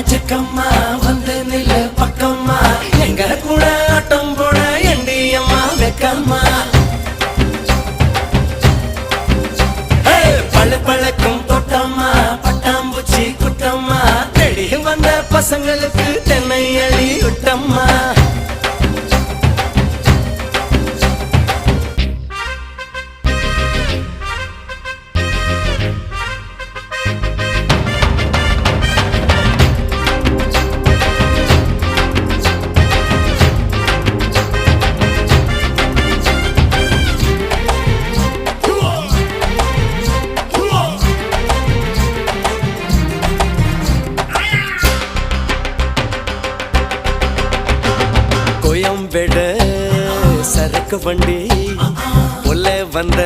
ஜக்கம்மா வந்து நில்லு பக்கம்மா எங்க கூட ஆட்டம் போட எண்டியம்மா வெக்கம்மா பழு பழக்கும் தொட்டம்மா பட்டாம்பூச்சி குட்டம்மா தேடி வந்த பசங்களுக்கு தென்னை அழி விட்டம்மா கோயம்பேடு சரக்கு வண்டி உள்ள வந்த